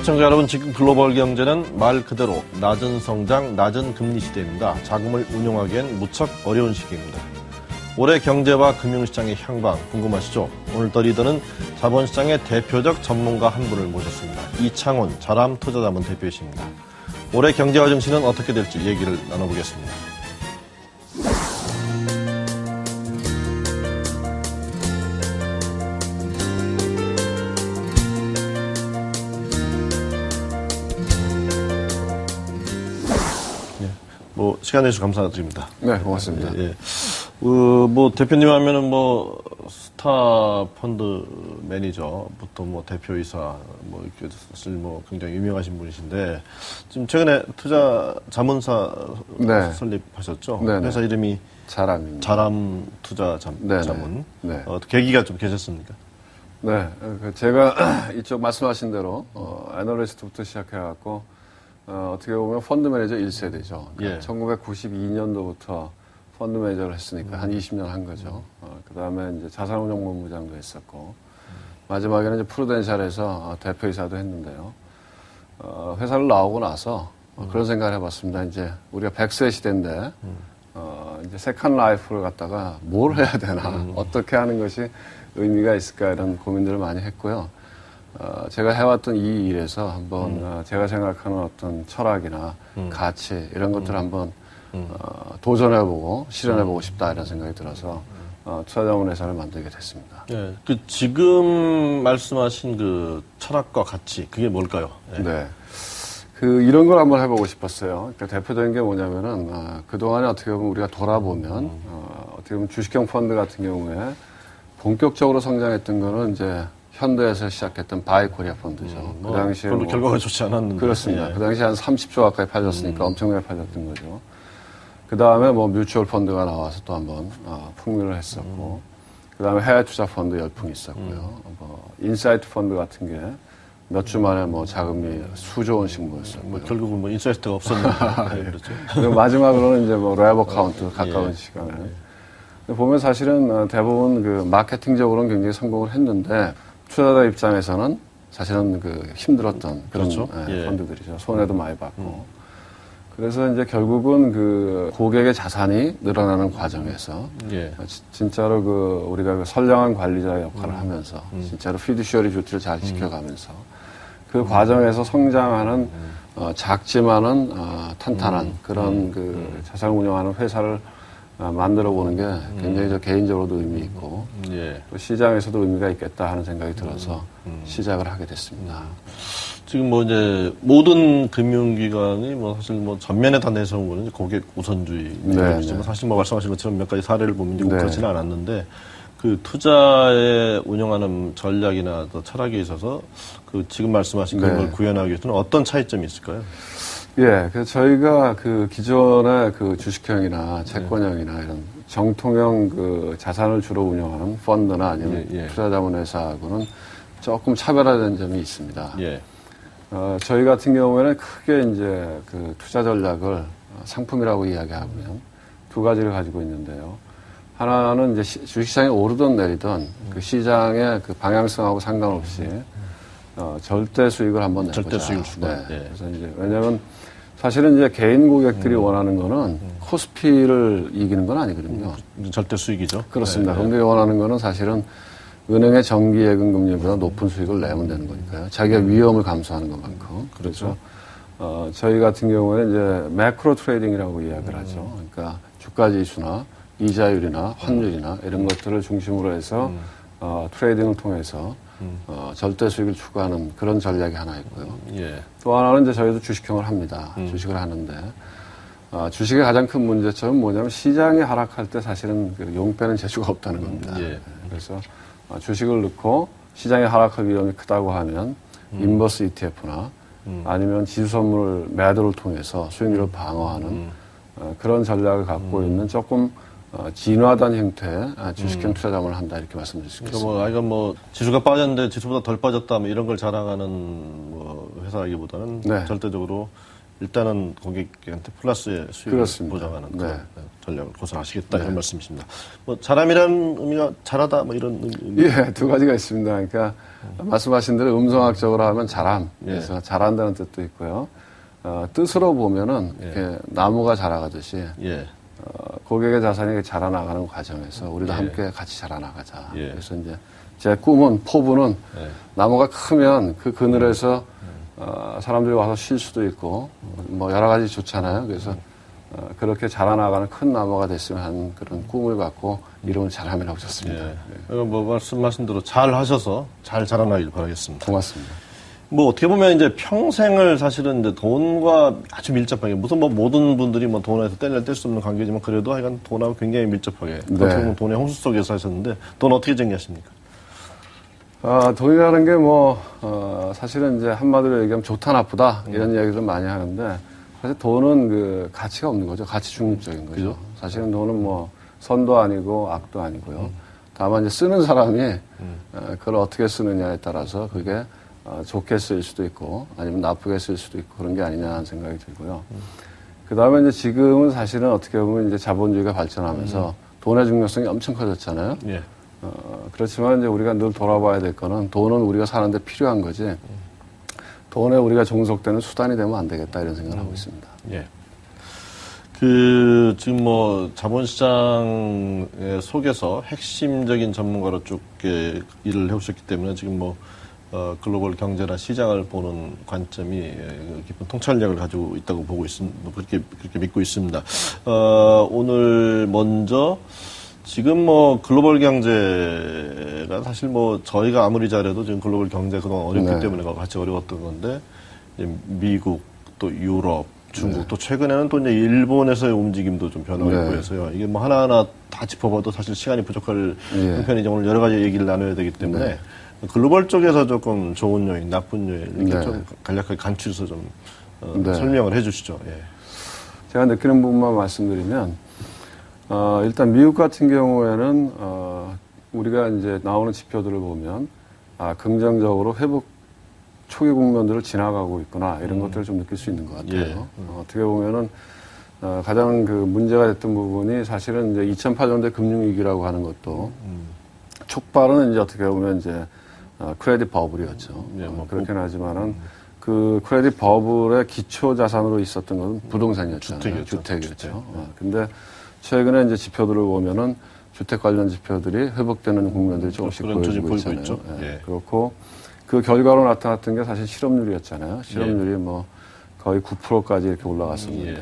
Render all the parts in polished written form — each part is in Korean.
시청자 여러분, 지금 글로벌 경제는 말 그대로 낮은 성장, 낮은 금리 시대입니다. 자금을 운용하기엔 무척 어려운 시기입니다. 올해 경제와 금융시장의 향방 궁금하시죠? 오늘 더 리더는 자본시장의 대표적 전문가 한 분을 모셨습니다. 이창훈 자람투자자문 대표이십니다. 올해 경제와 증시는 어떻게 될지 얘기를 나눠보겠습니다. 시간 내주셔서 감사드립니다. 네, 고맙습니다. 예. 대표님 하면은 스타 펀드 매니저부터 대표이사, 이렇게 사실 굉장히 유명하신 분이신데, 지금 최근에 투자 자문사 네. 설립하셨죠? 네네. 회사 이름이 자람입니다. 자람 투자 자문. 네. 계기가 좀 계셨습니까? 네. 제가 이쪽 말씀하신 대로, 애널리스트부터 시작해갖고, 어떻게 보면 펀드 매니저 1세대죠. 예. 1992년도부터 펀드 매니저를 했으니까 한 20년 한 거죠. 그 다음에 이제 자산운용본부장도 했었고, 마지막에는 이제 프루덴셜에서 대표이사도 했는데요. 회사를 나오고 나서 그런 생각을 해봤습니다. 이제 우리가 100세 시대인데, 이제 세컨 라이프를 갖다가 뭘 해야 되나, 어떻게 하는 것이 의미가 있을까 이런 고민들을 많이 했고요. 제가 해왔던 이 일에서 한번 제가 생각하는 어떤 철학이나 가치 이런 것들을 한번 도전해보고 실현해보고 싶다 이런 생각이 들어서 투자자문 회사를 만들게 됐습니다. 예, 지금 말씀하신 철학과 가치 그게 뭘까요? 예. 네, 이런 걸 한번 해보고 싶었어요. 그러니까 대표적인 게 뭐냐면은 그동안에 어떻게 보면 우리가 돌아보면 어떻게 보면 주식형 펀드 같은 경우에 본격적으로 성장했던 거는 이제 현대에서 시작했던 바이코리아 펀드죠. 그 당시에 별로 결과가 좋지 않았는데. 그렇습니다. 예. 그 당시에 한 30조 가까이 팔렸으니까 엄청나게 팔렸던 거죠. 그 다음에 뮤추얼 펀드가 나와서 또 한번 풍미를 했었고, 그 다음에 해외 투자 펀드 열풍이 있었고요. 인사이트 펀드 같은 게 몇 주 만에 자금이 수조 원씩 모였었고요. 결국은 인사이트가 없었는데. 네, 그렇죠. 그리고 마지막으로는 이제 레버 카운트 가까운 시간에. 보면 사실은 대부분 마케팅적으로는 굉장히 성공을 했는데, 투자자 입장에서는 사실은 힘들었던 그런 그렇죠. 예. 펀드들이죠. 손해도 많이 봤고. 그래서 이제 결국은 고객의 자산이 늘어나는 과정에서 예. 진짜로 우리가 선량한 관리자 역할을 하면서 진짜로 피듀시어리 듀티를 잘 지켜가면서 그 과정에서 성장하는 작지만은 탄탄한 그런 자산을 운영하는 회사를 만들어 보는 게 굉장히 개인적으로도 의미 있고 예. 또 시장에서도 의미가 있겠다 하는 생각이 들어서 시작을 하게 됐습니다. 지금 이제 모든 금융기관이 사실 전면에 다 내세운 거는 고객 우선주의이지만 사실 말씀하신 것처럼 몇 가지 사례를 보면 그렇지는 않았는데 투자에 운영하는 전략이나 또 철학에 있어서 지금 말씀하신 걸 구현하기 위해서는 어떤 차이점이 있을까요? 예, 그래서 저희가 기존의 주식형이나 채권형이나 이런 정통형 자산을 주로 운영하는 펀드나 아니면 투자자문회사하고는 조금 차별화된 점이 있습니다. 예. 저희 같은 경우에는 크게 이제 투자 전략을 상품이라고 이야기하면 두 가지를 가지고 있는데요. 하나는 이제 주식시장이 오르든 내리든 시장의 방향성하고 상관없이 절대 수익을 한번 내보자. 절대 수익을 주고. 네. 그래서 이제 왜냐하면 사실은 이제 개인 고객들이 원하는 거는 코스피를 이기는 건 아니거든요. 절대 수익이죠. 그렇습니다. 그런데 원하는 거는 사실은 은행의 정기 예금 금리보다 높은 수익을 내면 되는 거니까요. 자기가 위험을 감수하는 것만큼. 그렇죠. 저희 같은 경우에는 이제 매크로 트레이딩이라고 이야기를 하죠. 그러니까 주가 지수나 이자율이나 환율이나 이런 것들을 중심으로 해서 트레이딩을 통해서 절대 수익을 추구하는 그런 전략이 하나 있고요. 예. 또 하나는 이제 저희도 주식형을 합니다. 주식을 하는데 주식의 가장 큰 문제점은 뭐냐면 시장이 하락할 때 사실은 용빼는 재주가 없다는 겁니다. 예. 그래서 주식을 넣고 시장이 하락할 위험이 크다고 하면 인버스 ETF나 아니면 지수선물 매도를 통해서 수익률을 방어하는 그런 전략을 갖고 있는 조금 진화된 형태의 주식형 투자자문을 한다 이렇게 말씀드릴 수 있겠습니다. 그러니까 지수가 빠졌는데 지수보다 덜 빠졌다 이런 걸 자랑하는 회사이기보다는 절대적으로 일단은 고객한테 플러스의 수익을 그렇습니다. 보장하는 네. 그런 전략을 고수하시겠다 이런 말씀이십니다. 뭐 잘함이라는 의미가 잘하다 뭐 이런 의미. 예, 두 가지가 있습니다. 그러니까 말씀하신 대로 음성학적으로 하면 잘함, 그래서 잘한다는 뜻도 있고요. 뜻으로 보면은 이렇게 나무가 자라가듯이 예. 고객의 자산이 자라나가는 과정에서 우리도 예. 함께 같이 자라나가자. 예. 그래서 이제 제 꿈은 포부는 나무가 크면 그 그늘에서 사람들이 와서 쉴 수도 있고 뭐 여러 가지 좋잖아요. 그래서 그렇게 자라나가는 큰 나무가 됐으면 하는 그런 꿈을 갖고 이름을 잘함이라고 줬습니다. 예. 뭐 말씀하신 대로 잘 하셔서 잘 자라나길 바라겠습니다. 고맙습니다. 뭐 어떻게 보면 이제 평생을 사실은 이제 돈과 아주 밀접하게 무슨 뭐 모든 분들이 뭐 돈에서 뗄 수 없는 관계지만 그래도 하여간 돈하고 굉장히 밀접하게 어떻게 보면 돈의 홍수 속에서 하셨는데 돈 어떻게 정리하십니까? 돈이라는 게 사실은 이제 한마디로 얘기하면 좋다, 나쁘다, 이런 이야기를 많이 하는데, 사실 돈은 그 가치가 없는 거죠. 가치 중립적인 거죠. 그죠? 사실은 돈은 뭐, 선도 아니고 악도 아니고요. 다만 이제 쓰는 사람이, 그걸 어떻게 쓰느냐에 따라서 그게 좋게 쓰일 수도 있고, 아니면 나쁘게 쓰일 수도 있고, 그런 게 아니냐 하는 생각이 들고요. 그 다음에 이제 지금은 사실은 어떻게 보면 이제 자본주의가 발전하면서 돈의 중요성이 엄청 커졌잖아요. 예. 그렇지만 이제 우리가 늘 돌아봐야 될 거는 돈은 우리가 사는데 필요한 거지 돈에 우리가 종속되는 수단이 되면 안 되겠다 이런 생각을 하고 있습니다. 예. 지금 뭐 자본시장 속에서 핵심적인 전문가로 쭉 일을 해오셨기 때문에 지금 뭐 글로벌 경제나 시장을 보는 관점이 깊은 통찰력을 가지고 있다고 보고 있습니다. 그렇게 믿고 있습니다. 오늘 먼저 지금 뭐 글로벌 경제가 사실 뭐 저희가 아무리 잘해도 지금 글로벌 경제 그동안 어렵기 때문에 같이 어려웠던 건데 미국 또 유럽 중국 또 최근에는 또 이제 일본에서의 움직임도 좀 변하고 있고 해서요. 이게 뭐 하나하나 다 짚어봐도 사실 시간이 부족할 형편이지 오늘 여러 가지 얘기를 나눠야 되기 때문에 글로벌 쪽에서 조금 좋은 요인, 나쁜 요인 이렇게 좀 간략하게 간추려서 좀 설명을 해주시죠. 예. 제가 느끼는 부분만 말씀드리면 일단 미국 같은 경우에는 우리가 이제 나오는 지표들을 보면 긍정적으로 회복 초기 국면들을 지나가고 있구나 이런 것들을 좀 느낄 수 있는 것 같아요. 예. 어떻게 보면은 가장 그 문제가 됐던 부분이 사실은 이제 2008년대 금융위기라고 하는 것도 촉발은 이제 어떻게 보면 이제 크레딧 버블이었죠. 그렇긴 하지만은 그 크레딧 버블의 기초 자산으로 있었던 것은 부동산이었잖아요. 주택이었죠. 근데 최근에 이제 지표들을 보면은 주택 관련 지표들이 회복되는 국면들이 조금씩 보여지고 있잖아요. 예. 그렇고 그 결과로 나타났던 게 사실 실업률이었잖아요. 실업률이 뭐 거의 9%까지 이렇게 올라갔었는데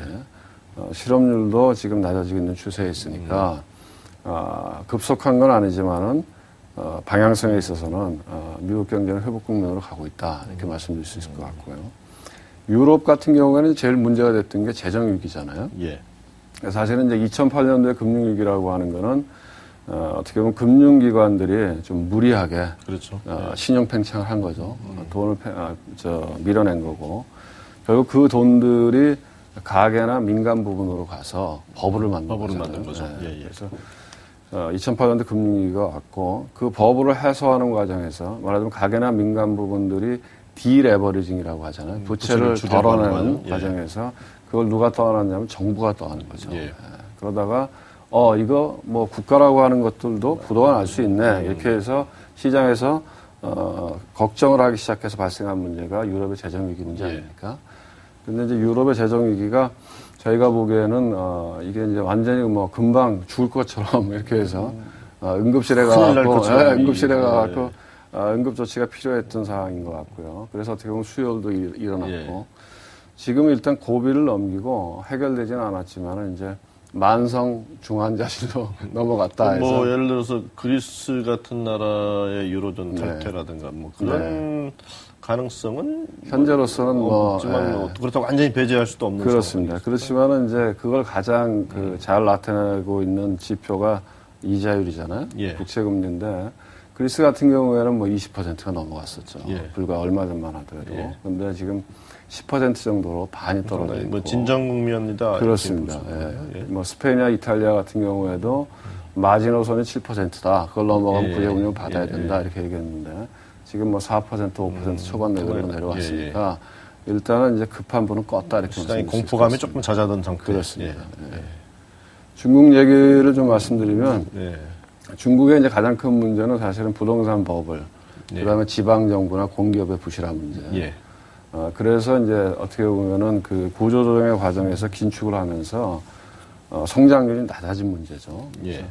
실업률도 지금 낮아지고 있는 추세에 있으니까 급속한 건 아니지만은 방향성에 있어서는 미국 경제는 회복 국면으로 가고 있다 이렇게 말씀드릴 수 있을 것 같고요. 유럽 같은 경우에는 제일 문제가 됐던 게 재정 위기잖아요. 예. 사실은 이제 2008년도에 금융위기라고 하는 거는 어떻게 보면 금융기관들이 좀 무리하게 그렇죠. 신용 팽창을 한 거죠. 돈을 밀어낸 거고 결국 그 돈들이 가계나 민간 부분으로 가서 버블을 만든 거죠. 그래서 2008년도 금융위기가 왔고 그 버블을 해소하는 과정에서 말하자면 가계나 민간 부분들이 디레버리징이라고 하잖아요. 부채를 덜어내는 과정에서 그걸 누가 떠안았냐면 정부가 떠안은 거죠. 그러다가 이거 뭐 국가라고 하는 것들도 부도가 날 수 있네. 이렇게 해서 시장에서 걱정을 하기 시작해서 발생한 문제가 유럽의 재정 위기 문제 아닙니까? 근데 이제 유럽의 재정 위기가 저희가 보기에는 이게 이제 완전히 뭐 금방 죽을 것처럼 이렇게 해서 응급실에 가고 응급 조치가 필요했던 상황인 것 같고요. 그래서 어떻게 보면 수요도 일어났고 지금 일단 고비를 넘기고 해결되지는 않았지만 이제 만성 중환자실로 넘어갔다 해서 뭐 예를 들어서 그리스 같은 나라의 유로존 탈퇴라든가 뭐 그런 가능성은 현재로서는 없지만 그렇다고 완전히 배제할 수도 없는 그렇습니다. 그렇지만은 이제 그걸 가장 잘 나타내고 있는 지표가 이자율이잖아요. 국채금리인데 그리스 같은 경우에는 뭐 20%가 넘어갔었죠. 불과 얼마 전만 하더라도. 그런데 지금 10% 정도로 반이 떨어져 있고. 뭐 진정 국면이다. 그렇습니다. 뭐 스페인이나 이탈리아 같은 경우에도 마지노선이 7%다. 그걸 넘어가면 부채금리를 받아야 된다. 이렇게 얘기했는데 지금 뭐 4%, 5% 초반 레벨로 내려왔으니까 일단은 이제 급한 불은 껐다 이렇게 시장의 말씀드릴 수 공포감이 있을 것 조금 잦아든 상태. 그렇습니다. 예. 중국 얘기를 좀 말씀드리면 예. 중국의 이제 가장 큰 문제는 사실은 부동산 버블, 예. 그다음에 지방 정부나 공기업의 부실한 문제. 예. 그래서 이제 어떻게 보면은 그 구조조정의 과정에서 긴축을 하면서 성장률이 낮아진 문제죠. 예.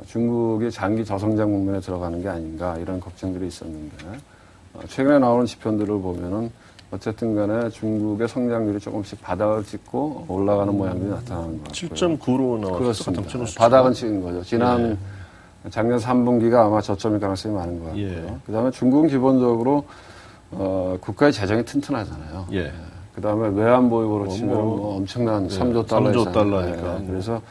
중국이 장기 저성장 국면에 들어가는 게 아닌가 이런 걱정들이 있었는데 최근에 나오는 지표들을 보면은 어쨌든 간에 중국의 성장률이 조금씩 바닥을 찍고 올라가는 모양들이 나타나는 것 같고요. 7.9로 나왔죠. 그렇습니다. 바닥은 찍은 거죠. 지난 작년 3분기가 아마 저점일 가능성이 많은 것 같고요. 예. 그다음에 중국은 기본적으로 국가의 재정이 튼튼하잖아요. 예. 그다음에 외환 보유고로 치면 뭐 엄청난 3조 달러 3조 이상. 달러니까. 그래서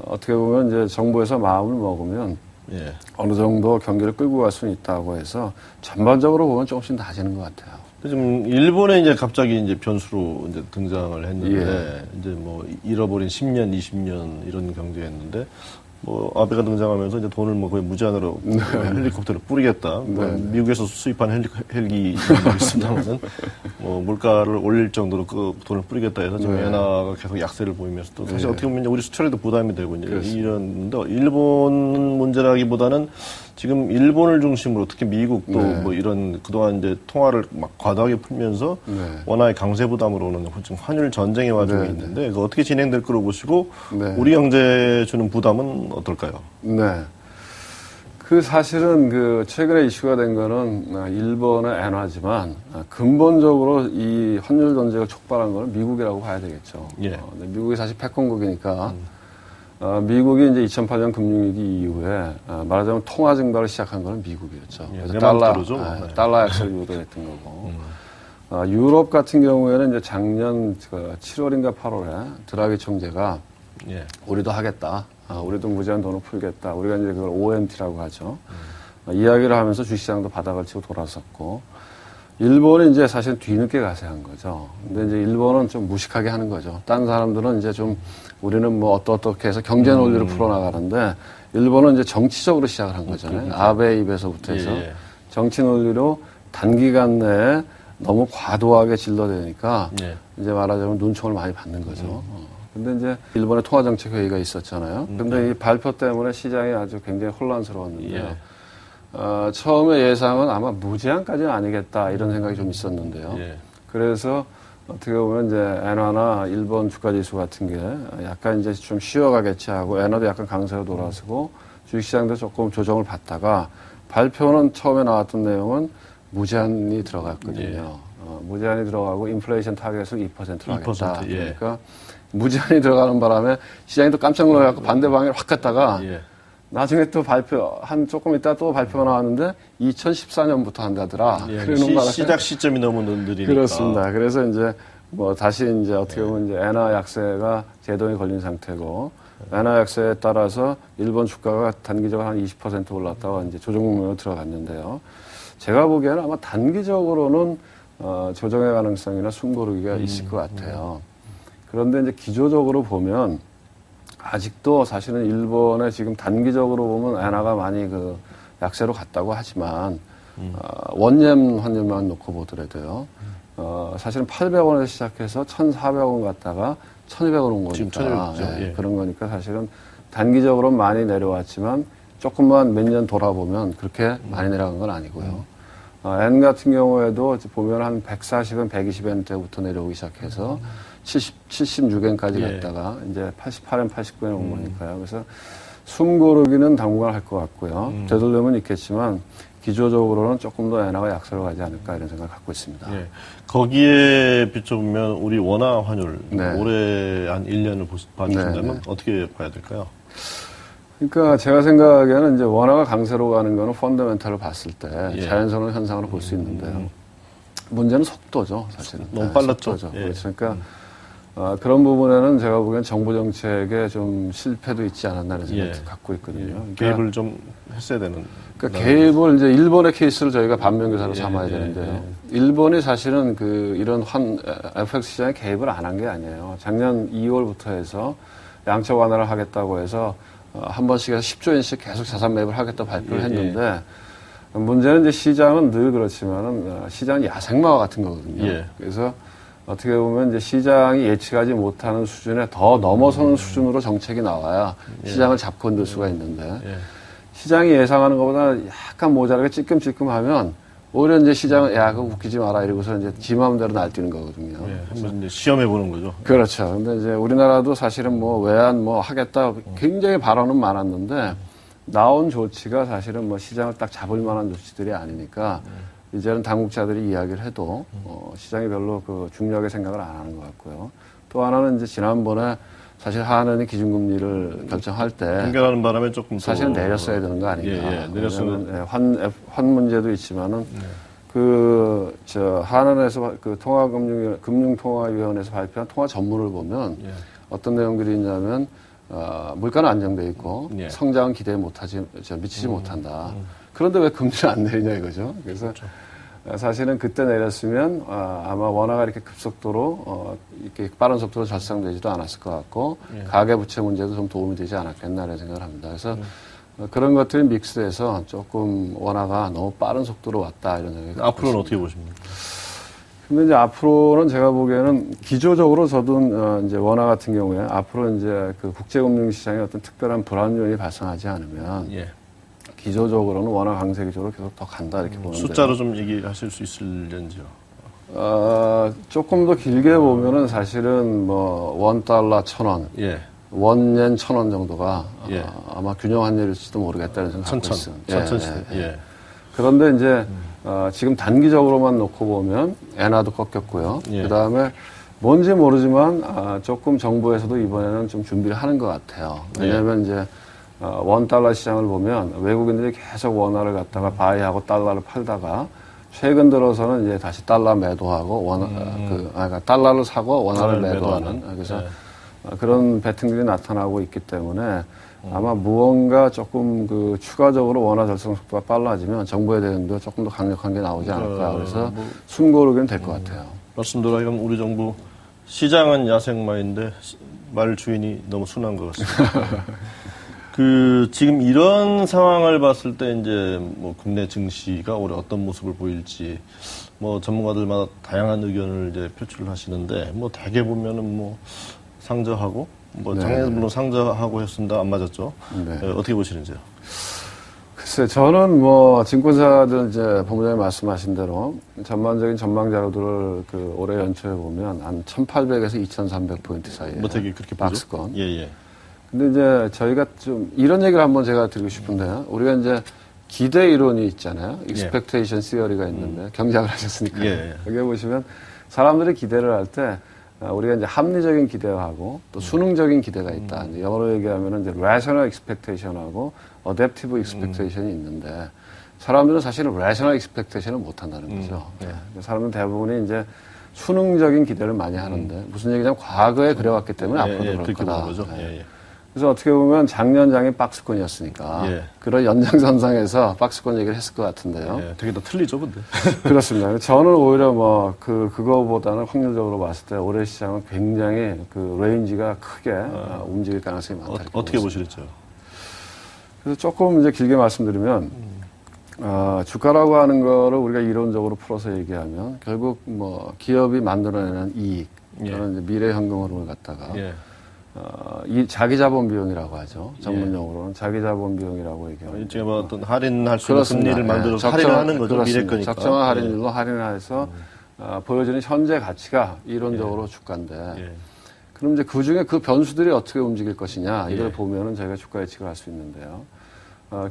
어떻게 보면 이제 정부에서 마음을 먹으면 예. 어느 정도 경기를 끌고 갈 수는 있다고 해서 전반적으로 보면 조금씩 나아지는 것 같아요. 지금 일본에 이제 갑자기 이제 변수로 이제 등장을 했는데 예. 이제 뭐 잃어버린 10년, 20년 이런 경제였는데 뭐 아베가 등장하면서 이제 돈을 뭐 거의 무제한으로 헬리콥터를 뿌리겠다. 뭐 미국에서 수입한 헬기 있습니다만은 뭐 물가를 올릴 정도로 그 돈을 뿌리겠다 해서 지금 엔화가 계속 약세를 보이면서 또 사실 어떻게 보면 우리 수출에도 부담이 되고 이제 이런데 일본 문제라기보다는 지금 일본을 중심으로 특히 미국도 뭐 이런 그동안 이제 통화를 막 과도하게 풀면서 원화의 강세 부담으로 오는 지금 환율 전쟁의 와중에 있는데 그 어떻게 진행될 거로 보시고 우리 경제에 주는 부담은 어떨까요? 네. 그 사실은 그 최근에 이슈가 된 거는 일본의 엔화지만 근본적으로 이 환율 전쟁을 촉발한 거는 미국이라고 봐야 되겠죠. 예. 미국이 사실 패권국이니까 미국이 이제 2008년 금융위기 이후에 말하자면 통화 증가를 시작한 거는 미국이었죠. 예, 그래서 달러 약세를 유도했던 거고. 유럽 같은 경우에는 이제 작년 7월인가 8월에 드라기 총재가 우리도 하겠다. 우리도 무제한 돈을 풀겠다. 우리가 이제 그걸 OMT라고 하죠. 이야기를 하면서 주시장도 바닥을 치고 돌아섰고, 일본이 이제 사실 뒤늦게 가세한 거죠. 근데 이제 일본은 좀 무식하게 하는 거죠. 딴 사람들은 이제 좀 우리는 뭐 어떻게 해서 경제 논리를 풀어나가는데, 일본은 이제 정치적으로 시작을 한 거잖아요. 아베 입에서부터 해서. 정치 논리로 단기간 내에 너무 과도하게 질러대니까, 이제 말하자면 눈총을 많이 받는 거죠. 근데 이제 일본의 통화정책 회의가 있었잖아요. 근데 이 발표 때문에 시장이 아주 굉장히 혼란스러웠는데요. 처음에 예상은 아마 무제한까지는 아니겠다 이런 생각이 좀 있었는데요. 그래서 어떻게 보면 이제 엔화나 일본 주가지수 같은 게 약간 이제 좀 쉬어가겠지 하고 엔화도 약간 강세로 돌아서고 주식시장도 조금 조정을 받다가 발표는 처음에 나왔던 내용은 무제한이 들어갔거든요. 무제한이 들어가고 인플레이션 타겟을 2%로 하겠다. 그러니까 무제한이 들어가는 바람에 시장이 또 깜짝 놀라갖고 반대 방향을 확 갔다가 나중에 또 조금 있다 또 발표가 나왔는데 2014년부터 한다더라. 그러는 바람에 시작 시점이 너무 느리니까. 그렇습니다. 그래서 이제 뭐 다시 이제 어떻게 보면 이제 엔화 약세가 제동이 걸린 상태고 엔화 약세에 따라서 일본 주가가 단기적으로 한 20% 올랐다가 이제 조정 국면으로 들어갔는데요. 제가 보기에는 아마 단기적으로는 조정의 가능성이나 숨고르기가 있을 것 같아요. 그런데 이제 기조적으로 보면 아직도 사실은 일본에 지금 단기적으로 보면 엔화가 많이 그 약세로 갔다고 하지만 원년 환율만 놓고 보더라도요. 사실은 800원에서 시작해서 1,400원 갔다가 1,200원 온 거니까 그런 거니까 사실은 단기적으로 많이 내려왔지만 조금만 몇 년 돌아보면 그렇게 많이 내려간 건 아니고요. 엔 같은 경우에도 보면 한 140엔, 120엔 때부터 내려오기 시작해서 76엔까지 갔다가 이제 88엔, 89엔 온 거니까요. 그래서 숨 고르기는 당분간 할 것 같고요. 되돌림은 있겠지만 기조적으로는 조금 더 엔화가 약세로 가지 않을까 이런 생각을 갖고 있습니다. 거기에 비춰보면 우리 원화 환율 올해 한 1년을 봐주신다면 어떻게 봐야 될까요? 그러니까 제가 생각하기에는 이제 원화가 강세로 가는 거는 펀더멘탈을 봤을 때 자연스러운 현상으로 볼 수 있는데요. 문제는 속도죠, 사실은. 너무 빨랐죠. 그렇죠. 그러니까 그런 부분에는 제가 보기엔 정부 정책에 좀 실패도 있지 않았나는 생각을 갖고 있거든요. 그러니까 개입을 좀 했어야 되는. 그러니까 개입을 이제 일본의 케이스를 저희가 반면교사로 삼아야 되는데요. 일본이 사실은 이런 FX 시장에 개입을 안 한 게 아니에요. 작년 2월부터 해서 양적 완화를 하겠다고 해서 한 번씩 해서 10조 엔씩 계속 자산 매입을 하겠다 발표를 했는데 문제는 이제 시장은 늘 그렇지만은 시장은 야생마와 같은 거거든요. 예. 그래서 어떻게 보면 이제 시장이 예측하지 못하는 수준에 더 넘어서는 수준으로 정책이 나와야 시장을 잡고 흔들 수가 있는데 시장이 예상하는 것보다 약간 모자라게 찌끔찌끔하면 오히려 이제 시장은 야, 그거 웃기지 마라 이러고서 이제 지 마음대로 날뛰는 거거든요. 한번 이제 시험해 보는 거죠. 그렇죠. 근데 이제 우리나라도 사실은 뭐 외환 뭐 하겠다 굉장히 발언은 많았는데 나온 조치가 사실은 뭐 시장을 딱 잡을 만한 조치들이 아니니까 이제는 당국자들이 이야기를 해도 시장이 별로 그 중요하게 생각을 안 하는 것 같고요. 또 하나는 이제 지난번에 사실 하한은이 기준금리를 결정할 때 연결하는 바람에 조금 사실은 내렸어야 되는 거 아닌가. 내렸으면 환 문제도 있지만은 하한은에서 그 금융통화위원회에서 발표한 통화 전문을 보면 어떤 내용들이 있냐면 물가는 안정돼 있고 성장은 기대 미치지 못한다. 그런데 왜 금리를 안 내리냐 이거죠. 그래서 사실은 그때 내렸으면 아마 원화가 이렇게 급속도로 이렇게 빠른 속도로 절상되지도 않았을 것 같고 가계부채 문제도 좀 도움이 되지 않았겠나라는 생각을 합니다. 그래서 그런 것들이 믹스돼서 조금 원화가 너무 빠른 속도로 왔다 이런 생각이 앞으로는 어떻게 보십니까? 근데 이제 앞으로는 제가 보기에는 기조적으로 저도 이제 원화 같은 경우에 앞으로 이제 그 국제금융시장에 어떤 특별한 불안 요인이 발생하지 않으면 기조적으로는 원화 강세 기조로 계속 더 간다 이렇게 보는데 숫자로 좀 얘기하실 수 있을런지요? 조금 더 길게 보면은 사실은 뭐 $1 1,000원, 원옌 1,000원 정도가 아마 균형 환율일지도 모르겠다는 생각을 하고 있습니다. 그런데 이제 지금 단기적으로만 놓고 보면 엔화도 꺾였고요. 그 다음에 뭔지 모르지만 조금 정부에서도 이번에는 좀 준비를 하는 것 같아요. 왜냐하면 이제 $1 시장을 보면 외국인들이 계속 원화를 갖다가 바이하고 달러를 팔다가 최근 들어서는 이제 다시 달러 매도하고 그러니까 달러를 사고 원화를 매도하는 그래서 그런 배팅들이 나타나고 있기 때문에 아마 무언가 조금 그 추가적으로 원화 절상 속도가 빨라지면 정부의 대응도 조금 더 강력한 게 나오지 않을까 그래서 숨고르기는 될 것 같아요. 말씀대로 하면 우리 정부 시장은 야생마인데 말 주인이 너무 순한 것 같습니다. 지금 이런 상황을 봤을 때 이제 뭐 국내 증시가 올해 어떤 모습을 보일지 뭐 전문가들마다 다양한 의견을 이제 표출을 하시는데 뭐 대개 보면은 뭐 상저하고 뭐 작년에 물론 상저하고 했습니다. 안 맞았죠. 어떻게 보시는지요? 글쎄, 저는 뭐 증권사들 이제 본부장님 말씀하신 대로 전반적인 전망 자료들을 그 올해 연초에 보면 한 1,800에서 2,300포인트 사이에 뭐 되게 그렇게 보죠? 박스권. 근데 이제 저희가 좀 이런 얘기를 한번 제가 드리고 싶은데 우리가 이제 기대 이론이 있잖아요. expectation theory가 있는데 경작을 하셨으니까 여기 보시면 사람들이 기대를 할 때 우리가 이제 합리적인 기대하고 또 수능적인 기대가 있다. 이제 영어로 얘기하면은 이제 rational expectation하고 adaptive expectation이 있는데 사람들은 사실은 rational expectation을 못 한다는 거죠. 사람들은 대부분이 이제 수능적인 기대를 많이 하는데 무슨 얘기냐면 과거에 그래왔기 때문에 앞으로도 그럴 거다. 그래서 어떻게 보면 작년장이 박스권이었으니까 그런 연장선상에서 박스권 얘기를 했을 것 같은데요. 되게 더 틀리죠, 근데. 그렇습니다. 저는 오히려 뭐 그거보다는 확률적으로 봤을 때 올해 시장은 굉장히 그 레인지가 크게 움직일 가능성이 많다. 어떻게 보시겠죠? 그래서 조금 이제 길게 말씀드리면 주가라고 하는 거를 우리가 이론적으로 풀어서 얘기하면 결국 뭐 기업이 만들어내는 이익, 저는 이제 미래 현금 흐름을 갖다가 이 자기 자본 비용이라고 하죠. 전문용어로는 자기 자본 비용이라고 얘기합니다. 일종의 뭐 어떤 할인할 수 있는 금리를 만들어서 할인하는 거죠. 미래 거니까. 적정한 할인율로 할인해서 보여지는 현재 가치가 이론적으로 주가인데 그럼 이제 그 중에 그 변수들이 어떻게 움직일 것이냐 이걸 보면은 저희가 주가 예측을 할 수 있는데요.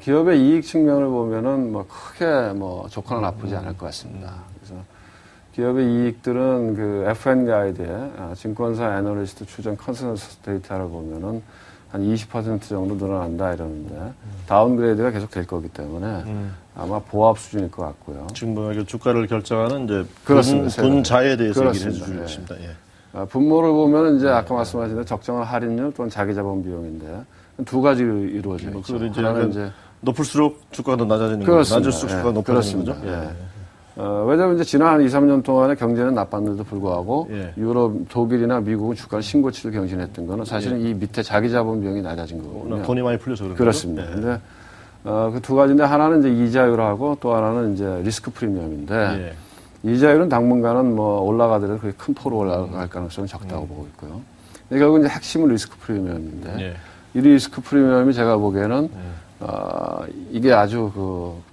기업의 이익 측면을 보면은 뭐 크게 뭐 좋거나 나쁘지 않을 것 같습니다. 그래서 기업의 이익들은 그 FN 가이드에 증권사 애널리스트 추정 컨센서스 데이터를 보면은 한 20% 정도 늘어난다 이러는데 다운그레이드가 계속 될 거기 때문에 아마 보합 수준일 것 같고요. 지금 주가를 결정하는 이제 그렇습니다. 분자에 대해서 그렇습니다. 얘기를 해주십니다. 분모를 보면 이제 아까 말씀하신 대로 적정한 할인율 또는 자기 자본 비용인데 두 가지로 이루어져 있죠. 하나는 이제 높을수록 주가가 더 낮아지는 거죠. 낮을수록 주가가 높아지는 거죠. 왜냐하면 이제 지난 한 2, 3년 동안에 경제는 나빴는데도 불구하고 유럽, 독일이나 미국은 주가를 신고치를 경신했던 거는 사실은 이 밑에 자기 자본 비용이 낮아진 거거든요. 돈이 많이 풀려서 그런 그렇습니다. 근데 그 두 가지인데 하나는 이제 이자율하고 또 하나는 이제 리스크 프리미엄인데 이자율은 당분간은 뭐 올라가더라도 그렇게 큰 폭으로 올라갈 가능성은 적다고 보고 있고요. 근데 결국 이제 핵심은 리스크 프리미엄인데 이 리스크 프리미엄이 제가 보기에는 이게 아주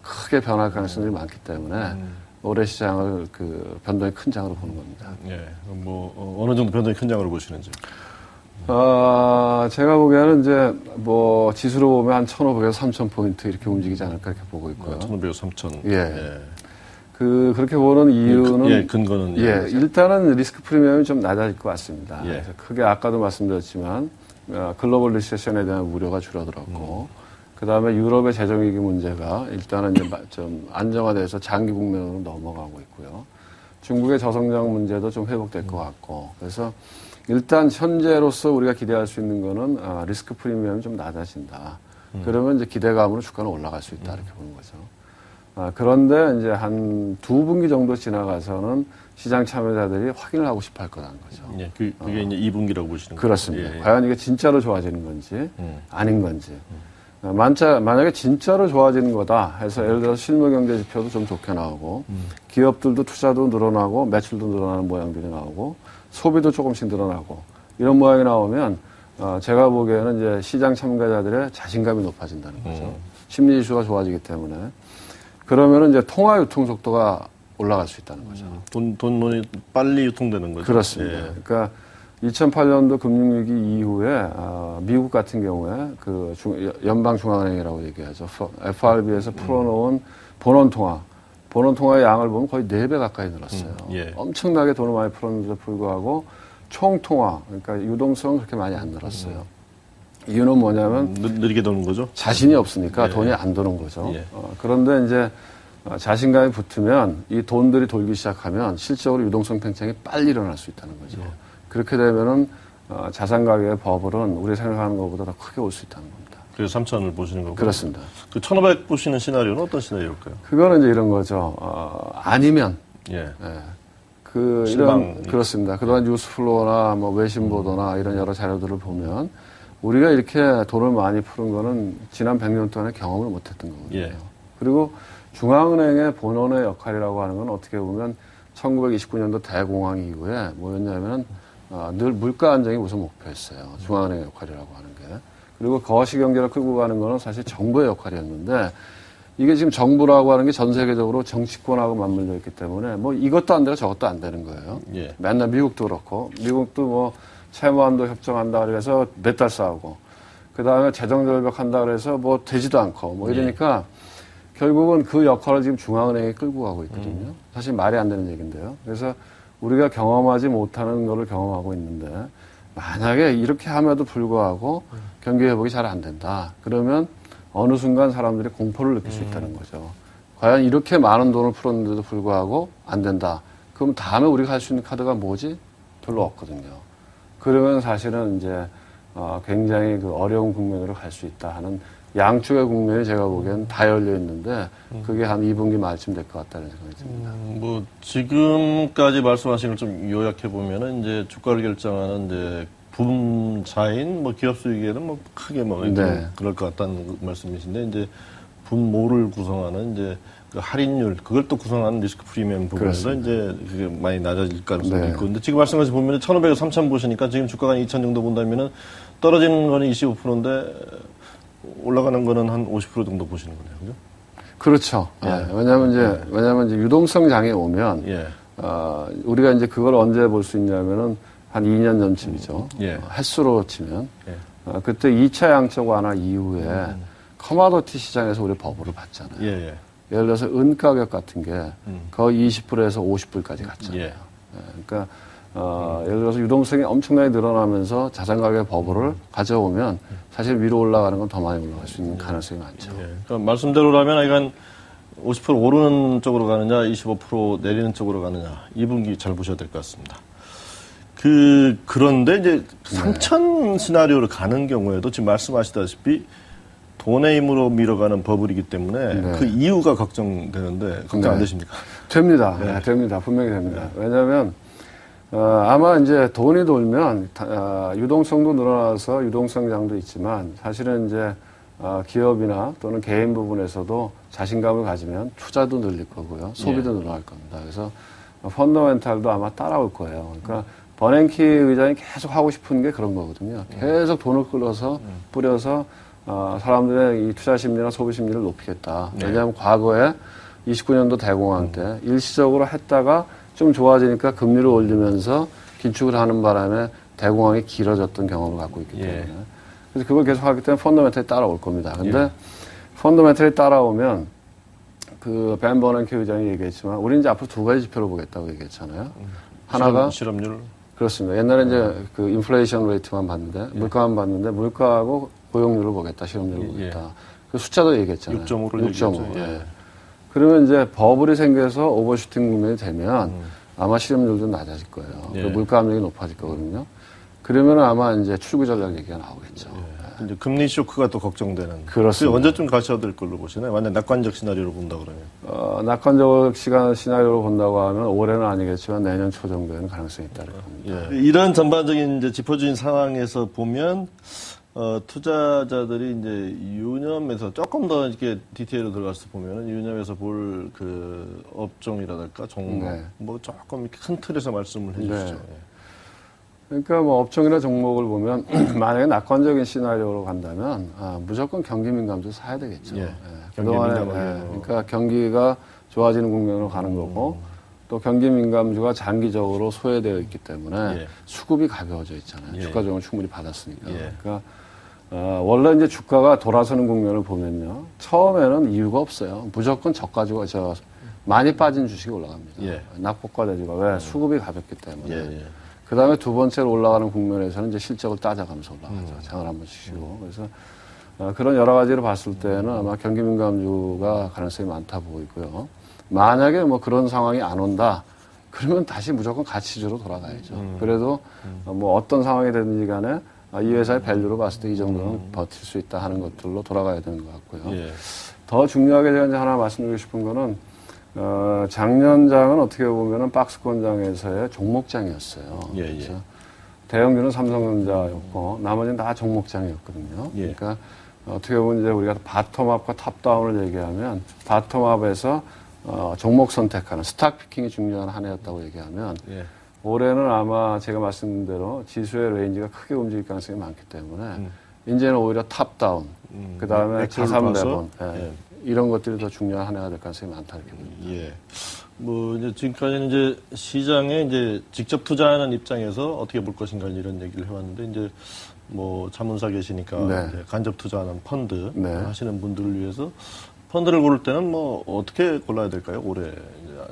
크게 변할 가능성이 많기 때문에 올해 시장을 변동이 큰 장으로 보는 겁니다. 예, 뭐 어느 정도 변동이 큰 장으로 보시는지. 제가 보기에는 이제 뭐 지수로 보면 한 1,500에서 3,000포인트 이렇게 움직이지 않을까 이렇게 보고 있고요. 1,500에서 3,000. 예. 그렇게 보는 이유는 근거는 일단은 리스크 프리미엄이 좀 낮아질 것 같습니다. 그래서 크게 아까도 말씀드렸지만 글로벌 리세션에 대한 우려가 줄어들었고 그다음에 유럽의 재정위기 문제가 일단은 이제 좀 안정화돼서 장기 국면으로 넘어가고 있고요. 중국의 저성장 문제도 좀 회복될 것 같고 그래서 일단 현재로서 우리가 기대할 수 있는 거는 리스크 프리미엄이 좀 낮아진다. 그러면 이제 기대감으로 주가는 올라갈 수 있다 이렇게 보는 거죠. 그런데 이제 한 2분기 정도 지나가서는 시장 참여자들이 확인을 하고 싶어 할 거라는 거죠. 예, 그게 이제 2분기라고 보시는 거죠. 그렇습니다. 과연 이게 진짜로 좋아지는 건지 아닌 건지. 만약에 진짜로 좋아지는 거다 해서 예를 들어서 실물 경제 지표도 좀 좋게 나오고 기업들도 투자도 늘어나고 매출도 늘어나는 모양들이 나오고 소비도 조금씩 늘어나고 이런 모양이 나오면 제가 보기에는 이제 시장 참가자들의 자신감이 높아진다는 거죠. 심리 지수가 좋아지기 때문에 그러면은 이제 통화 유통 속도가 올라갈 수 있다는 거죠. 돈이 빨리 유통되는 거죠. 그렇습니다. 그러니까 2008년도 금융위기 이후에 미국 같은 경우에 연방중앙은행이라고 얘기하죠. FRB에서 풀어놓은 본원통화의 양을 보면 거의 4배 가까이 늘었어요. 엄청나게 돈을 많이 풀었는데도 불구하고 총통화, 그러니까 유동성은 그렇게 많이 안 늘었어요. 이유는 뭐냐면 느리게 도는 거죠. 자신이 없으니까 돈이 안 도는 거죠. 그런데 이제 자신감이 붙으면 이 돈들이 돌기 시작하면 실적으로 유동성 팽창이 빨리 일어날 수 있다는 거죠. 그렇게 되면은 자산 가격의 버블은 우리 생각하는 것보다 더 크게 올 수 있다는 겁니다. 그래서 3,000을 보시는 거고. 그렇습니다. 그 1,500 보시는 시나리오는 어떤 시나리오일까요? 그거는 이제 이런 거죠. 아니면 그렇습니다. 그동안 뉴스플로우나 뭐 외신 보도나 이런 여러 자료들을 보면 우리가 이렇게 돈을 많이 푸는 거는 지난 100년 동안에 경험을 못했던 거거든요. 그리고 중앙은행의 본원의 역할이라고 하는 건 어떻게 보면 1929년도 대공황 이후에 뭐였냐면 늘 물가 안정이 우선 목표였어요. 중앙은행의 역할이라고 하는 게. 그리고 거시경제를 끌고 가는 거는 사실 정부의 역할이었는데 이게 지금 정부라고 하는 게 전 세계적으로 정치권하고 맞물려 있기 때문에 뭐 이것도 안 되고 저것도 안 되는 거예요. 맨날 미국도 그렇고 미국도 뭐 채무한도 협정한다 그래서 몇 달 싸우고 그다음에 재정절벽한다 그래서 뭐 되지도 않고 뭐 이러니까 결국은 그 역할을 지금 중앙은행이 끌고 가고 있거든요. 사실 말이 안 되는 얘기인데요. 그래서 우리가 경험하지 못하는 거를 경험하고 있는데 만약에 이렇게 함에도 불구하고 경기 회복이 잘 안 된다. 그러면 어느 순간 사람들이 공포를 느낄 수 있다는 거죠. 과연 이렇게 많은 돈을 풀었는데도 불구하고 안 된다. 그럼 다음에 우리가 할 수 있는 카드가 뭐지? 별로 없거든요. 그러면 사실은 이제 굉장히 어려운 국면으로 갈 수 있다 하는 양쪽의 국면이 제가 보기엔 다 열려 있는데 그게 한 2분기 말쯤 될 것 같다는 생각이 듭니다. 뭐 지금까지 말씀하신 걸 좀 요약해 보면은 이제 주가를 결정하는 이제 분자인 뭐 기업 수익에는 뭐 크게 뭐 그럴 것 같다는 말씀이신데 이제 분모를 구성하는 이제 그 할인율 그걸 또 구성하는 리스크 프리미엄 부분에서 이제 그게 많이 낮아질 가능성이 있고 근데 지금 말씀하신 보면 1,500에서 3,000 보시니까 지금 주가가 2,000 정도 본다면은 떨어지는 거는 25%인데 올라가는 거는 한 50% 정도 보시는 거네요, 그죠? 그렇죠. 왜냐하면 이제 유동성 장애 오면 우리가 이제 그걸 언제 볼 수 있냐면은 한 2년 전쯤이죠. 횟수로 치면 그때 2차 양적 완화 이후에 커머더티 시장에서 우리 버블을 봤잖아요. 예를 들어서 은 가격 같은 게 거의 20불에서 50불까지 갔잖아요. 그러니까 예를 들어서 유동성이 엄청나게 늘어나면서 자산 가격의 버블을 가져오면 사실 위로 올라가는 건 더 많이 올라갈 수 있는 가능성이 많죠. 그러니까 말씀대로라면 이건 50% 오르는 쪽으로 가느냐, 25% 내리는 쪽으로 가느냐, 2분기 잘 보셔야 될 것 같습니다. 그런데 이제 3,000 시나리오로 가는 경우에도 지금 말씀하시다시피 돈의 힘으로 밀어가는 버블이기 때문에 그 이유가 걱정되는데 걱정 안 되십니까? 됩니다. 됩니다. 분명히 됩니다. 왜냐하면 아마 이제 돈이 돌면 유동성도 늘어나서 유동성 장도 있지만 사실은 이제 기업이나 또는 개인 부분에서도 자신감을 가지면 투자도 늘릴 거고요. 소비도 늘어날 겁니다. 그래서 펀더멘탈도 아마 따라올 거예요. 그러니까 버냉키 의장이 계속 하고 싶은 게 그런 거거든요. 계속 돈을 끌어서 뿌려서 사람들의 이 투자 심리나 소비 심리를 높이겠다. 왜냐하면 과거에 29년도 대공황 때 일시적으로 했다가 좀 좋아지니까 금리를 올리면서 긴축을 하는 바람에 대공황이 길어졌던 경험을 갖고 있기 때문에. 그래서 그걸 계속 하기 때문에 펀더멘털이 따라올 겁니다. 근데 펀더멘털이 따라오면 벤 버냉키 의장이 얘기했지만 우리는 이제 앞으로 두 가지 지표를 보겠다고 얘기했잖아요. 하나가 실업률. 그렇습니다. 옛날에 이제 그 인플레이션 레이트만 봤는데 물가만 봤는데 물가하고 고용률을 보겠다, 실업률을 보겠다. 그 숫자도 얘기했잖아요. 6.5를 얘기했죠. 그러면 이제 버블이 생겨서 오버슈팅 국면이 되면 아마 실업률도 낮아질 거예요. 그리고 물가 압력이 높아질 거거든요. 그러면 아마 이제 출구 전략 얘기가 나오겠죠. 이제 금리 쇼크가 또 걱정되는. 그렇습니다. 언제쯤 가셔야 될 걸로 보시나요? 완전 낙관적 시나리오로 본다 그러면. 낙관적 시나리오로 본다고 하면 올해는 아니겠지만 내년 초 정도에는 가능성이 있다는 겁니다. 이런 전반적인 이제 짚어주신 상황에서 보면 투자자들이 이제 유념에서 조금 더 이렇게 디테일로 들어가서 보면은 유념에서 볼 그 업종이라든가 종목 뭐 조금 이렇게 큰 틀에서 말씀을 해주시죠. 그러니까 뭐 업종이나 종목을 보면 만약에 낙관적인 시나리오로 간다면 무조건 경기 민감주 사야 되겠죠. 그동안에 그러니까 경기가 좋아지는 국면으로 가는 거고 또 경기 민감주가 장기적으로 소외되어 있기 때문에 수급이 가벼워져 있잖아요. 주가 조정을 충분히 받았으니까. 그러니까 원래 이제 주가가 돌아서는 국면을 보면요. 처음에는 이유가 없어요. 무조건 저가지고 많이 빠진 주식이 올라갑니다. 낙폭과 대주가 왜? 수급이 가볍기 때문에. 그 다음에 두 번째로 올라가는 국면에서는 이제 실적을 따져가면서 올라가죠. 장을 한 번씩 쉬고. 그래서 그런 여러 가지로 봤을 때는 아마 경기 민감주가 가능성이 많다 보이고요. 만약에 뭐 그런 상황이 안 온다. 그러면 다시 무조건 가치주로 돌아가야죠. 그래도 뭐 어떤 상황이 되든지 간에 이 회사의 밸류로 봤을 때 이 정도는 버틸 수 있다 하는 것들로 돌아가야 되는 것 같고요. 더 중요하게 제가 이제 하나 말씀드리고 싶은 거는 작년장은 어떻게 보면은 박스권장에서의 종목장이었어요. 그래서 대형주는 삼성전자였고 나머지는 다 종목장이었거든요. 그러니까 어떻게 보면 이제 우리가 바텀업과 탑다운을 얘기하면 바텀업에서 종목 선택하는 스탁 피킹이 중요한 한 해였다고 얘기하면 올해는 아마 제가 말씀드린 대로 지수의 레인지가 크게 움직일 가능성이 많기 때문에 이제는 오히려 탑다운 그 다음에 자산 배분 이런 것들이 더 중요한 한 해가 될 가능성이 많다 이렇게 봅니다. 뭐 이제 지금까지는 이제 시장에 이제 직접 투자하는 입장에서 어떻게 볼 것인가 이런 얘기를 해왔는데 이제 뭐 자문사 계시니까 이제 간접 투자하는 펀드 하시는 분들을 위해서 펀드를 고를 때는 뭐 어떻게 골라야 될까요? 올해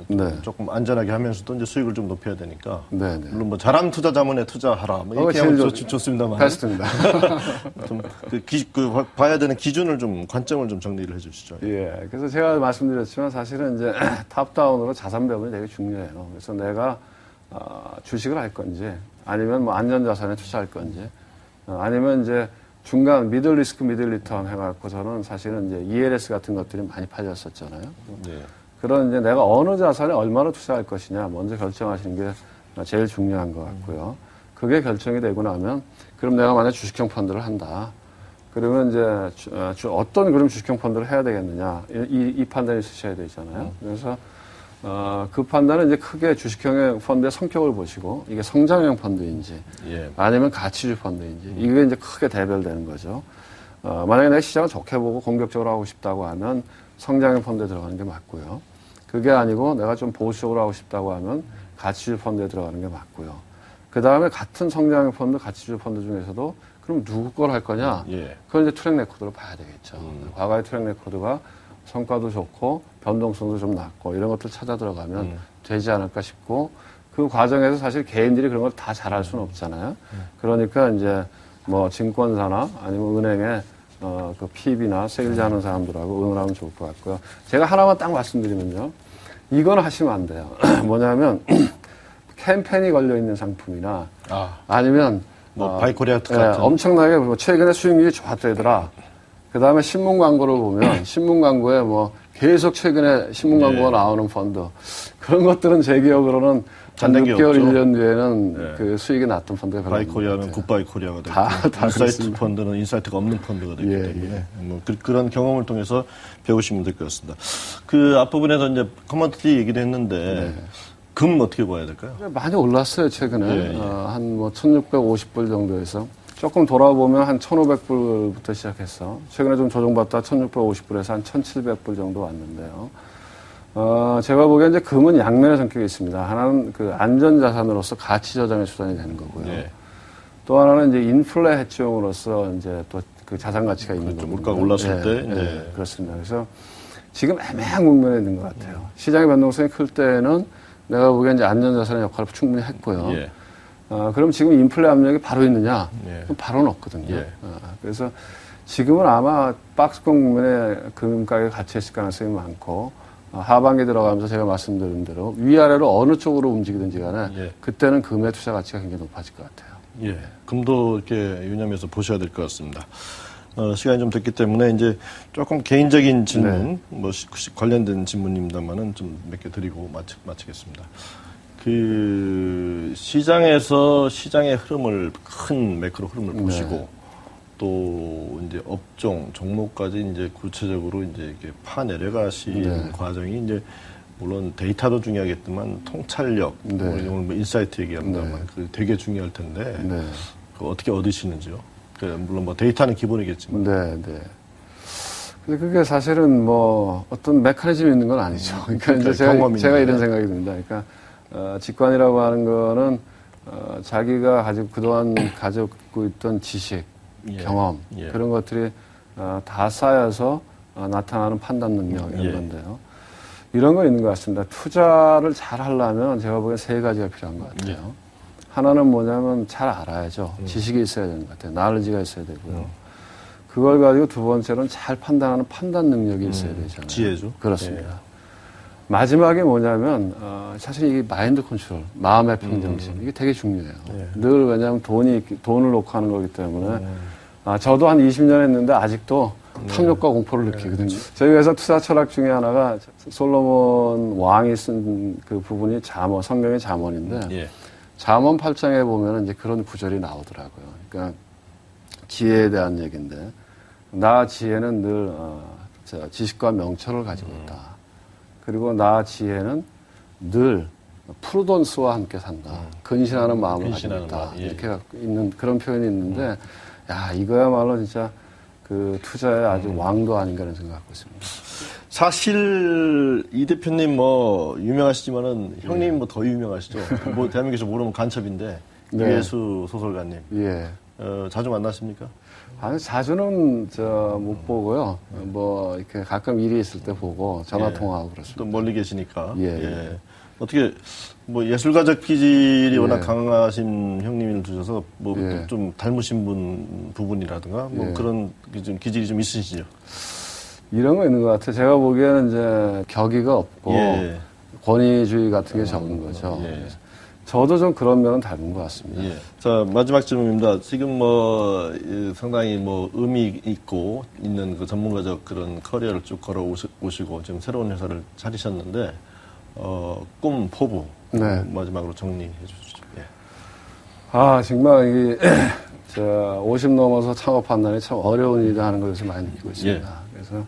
이제 조금 안전하게 하면서도 이제 수익을 좀 높여야 되니까. 물론 뭐 잘하는 투자 자문에 투자하라. 뭐 이렇게 하면 좋습니다만. 베스트입니다. 좀 봐야 되는 기준을 좀 관점을 좀 정리를 해주시죠. 그래서 제가 말씀드렸지만 사실은 이제 탑다운으로 자산 배분이 되게 중요해요. 그래서 내가 주식을 할 건지 아니면 뭐 안전자산에 투자할 건지 아니면 이제 중간 미들 리스크 미들 리턴 해갖고 저는 사실은 이제 ELS 같은 것들이 많이 팔렸었잖아요. 그런 이제 내가 어느 자산에 얼마나 투자할 것이냐 먼저 결정하시는 게 제일 중요한 것 같고요. 그게 결정이 되고 나면 그럼 내가 만약 주식형 펀드를 한다. 그러면 이제 어떤 그럼 주식형 펀드를 해야 되겠느냐 이 판단이 있으셔야 되잖아요. 그래서 그 판단은 이제 크게 주식형의 펀드의 성격을 보시고 이게 성장형 펀드인지 아니면 가치주 펀드인지 이게 이제 크게 대별되는 거죠. 만약에 내가 시장을 좋게 보고 공격적으로 하고 싶다고 하면 성장형 펀드에 들어가는 게 맞고요. 그게 아니고 내가 좀 보수적으로 하고 싶다고 하면 가치주 펀드에 들어가는 게 맞고요. 그 다음에 같은 성장형 펀드, 가치주 펀드 중에서도 그럼 누구 걸 할 거냐? 그건 이제 트랙 레코드를 봐야 되겠죠. 과거의 트랙 레코드가 성과도 좋고 변동성도 좀 낮고 이런 것들 찾아 들어가면 되지 않을까 싶고 그 과정에서 사실 개인들이 그런 걸 다 잘할 수는 없잖아요. 그러니까 이제 뭐 증권사나 아니면 은행에 그 PB나 세일즈하는 사람들하고 의논을 하면 좋을 것 같고요. 제가 하나만 딱 말씀드리면요. 이건 하시면 안 돼요. 뭐냐면 캠페인이 걸려 있는 상품이나 아니면 뭐 바이코리아 같은 엄청나게 뭐 최근에 수익률이 좋았더라. 그 다음에 신문 광고를 보면 신문 광고에 뭐 계속 최근에 신문 광고가 나오는 펀드 그런 것들은 제 기억으로는 한 잔량이 6개월, 없죠. 1년 뒤에는 네. 그 수익이 났던 펀드가 별로 바이 없는 것 코리아는 같아요. 굿바이 코리아가 되고 다 인사이트 그렇습니다. 펀드는 인사이트가 없는 펀드가 되기 예, 때문에 뭐 그런 경험을 통해서 배우시면 될 것 같습니다. 그 앞부분에서 이제 커머디티 얘기를 했는데 금 어떻게 봐야 될까요? 많이 올랐어요, 최근에. 예, 예. 한 뭐 1650불 정도에서. 조금 돌아보면 한 1500불부터 시작했어. 최근에 좀 조정받다 1650불에서 한 1700불 정도 왔는데요. 제가 보기엔 이제 금은 양면의 성격이 있습니다. 하나는 그 안전자산으로서 가치 저장의 수단이 되는 거고요. 예. 또 하나는 이제 인플레 해치용으로서 이제 또 그 자산 가치가 있는 그렇죠. 거고. 물가가 올랐을 때 이제. 그렇습니다. 그래서 지금 애매한 국면에 있는 것 같아요. 시장의 변동성이 클 때는 내가 보기엔 이제 안전자산의 역할을 충분히 했고요. 예. 그럼 지금 인플레 압력이 바로 있느냐? 예. 그럼 바로는 없거든요. 예. 그래서 지금은 아마 박스권 국면에 금융 가격이 갇혀있을 가능성이 많고, 하반기 들어가면서 제가 말씀드린 대로 위아래로 어느 쪽으로 움직이든지 간에 예. 그때는 금의 투자 가치가 굉장히 높아질 것 같아요. 예. 금도 이렇게 유념해서 보셔야 될 것 같습니다. 시간이 좀 됐기 때문에 이제 조금 개인적인 질문, 뭐 관련된 질문입니다만은 좀 몇 개 드리고 마치겠습니다. 그 시장에서 시장의 흐름을 큰 매크로 흐름을 보시고 또 이제 업종 종목까지 이제 구체적으로 이제 이렇게 파 내려가신 과정이 이제 물론 데이터도 중요하겠지만 통찰력, 오늘 뭐 인사이트 얘기합니다만 그 되게 중요할 텐데 그 어떻게 얻으시는지요? 그 물론 뭐 데이터는 기본이겠지만. 근데 그게 사실은 뭐 어떤 메커니즘이 있는 건 아니죠. 그러니까 이제 제가 이런 생각이 듭니다. 그러니까 직관이라고 하는 거는 자기가 그동안 가지고 있던 지식, 경험 그런 것들이 다 쌓여서 나타나는 판단 능력 이런 건데요. 이런 거 있는 것 같습니다. 투자를 잘 하려면 제가 보기엔 세 가지가 필요한 것 같아요. 하나는 뭐냐면 잘 알아야죠. 지식이 있어야 되는 것 같아요. 나얼지가 있어야 되고요. 그걸 가지고 두 번째로는 잘 판단하는 판단 능력이 있어야 되잖아요. 지혜죠. 그렇습니다. 마지막에 뭐냐면 사실 이게 마인드 컨트롤, 마음의 평정심 이게 되게 중요해요. 늘 왜냐하면 돈을 놓고 하는 거기 때문에 저도 한 20년 했는데 아직도 탐욕과 공포를 느끼거든요. 저희 회사 투자 철학 중에 하나가 솔로몬 왕이 쓴 그 부분이 성경의 잠언인데 잠언 8장에 보면 이제 그런 구절이 나오더라고요. 그러니까 지혜에 대한 얘기인데 나 지혜는 늘 지식과 명철을 가지고 있다. 그리고 나 지혜는 늘 프루던스와 함께 산다. 근신하는 마음을 가지고 있다. 이렇게 갖고 있는 그런 표현이 있는데 야 이거야말로 진짜 그 투자의 아주 왕도 아닌가 라는 생각을 갖고 있습니다. 사실 이 대표님 뭐 유명하시지만은 형님 뭐 더 유명하시죠. 뭐 대한민국에서 모르면 간첩인데 유해수 소설가님. 자주 만나십니까? 아니 자주는 못 보고요. 뭐 이렇게 가끔 일이 있을 때 보고 전화 통화하고 그렇습니다. 또 멀리 계시니까. 어떻게 뭐 예술가적 기질이 워낙 강하신 형님을 두셔서 뭐 좀 닮으신 부분이라든가 뭐 그런 좀 기질이 좀 있으시죠? 이런 거 있는 것 같아요. 제가 보기에는 이제 격의가 없고 권위주의 같은 게 적은 거죠. 저도 좀 그런 면은 닮은 것 같습니다. 자, 마지막 질문입니다. 지금 뭐 상당히 뭐 의미 있고 있는 그 전문가적 그런 커리어를 쭉 걸어 오시고 지금 새로운 회사를 차리셨는데 꿈 포부 마지막으로 정리해 주시죠. 정말 이게 50 넘어서 창업한다니 참 어려운 일을 하는 것을 많이 느끼고 있습니다. 그래서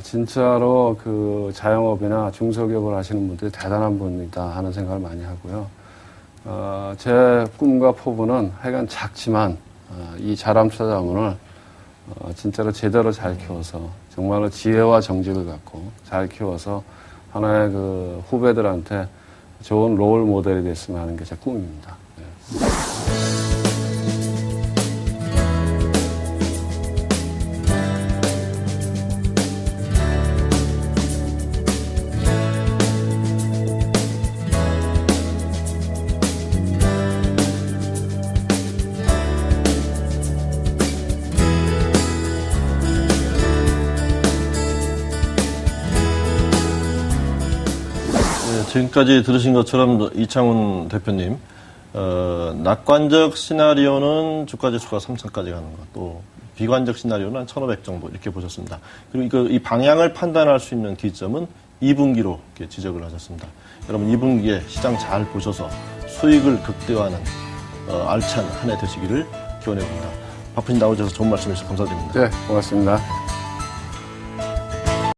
진짜로 그 자영업이나 중소기업을 하시는 분들이 대단한 분이다 하는 생각을 많이 하고요. 제 꿈과 포부는 하여간 작지만 이 자람투자자문을 진짜로 제대로 잘 키워서 정말로 지혜와 정직을 갖고 잘 키워서 하나의 그 후배들한테 좋은 롤 모델이 됐으면 하는 게 제 꿈입니다. 지금까지 들으신 것처럼 이창훈 대표님, 낙관적 시나리오는 주가지수가 3,000까지 가는 것, 또 비관적 시나리오는 한 1,500 정도 이렇게 보셨습니다. 그리고 이 방향을 판단할 수 있는 기점은 2분기로 이렇게 지적을 하셨습니다. 여러분 2분기에 시장 잘 보셔서 수익을 극대화하는 알찬 한 해 되시기를 기원해 봅니다. 바쁘신 나오셔서 좋은 말씀 해주셔서 감사드립니다. 네, 고맙습니다.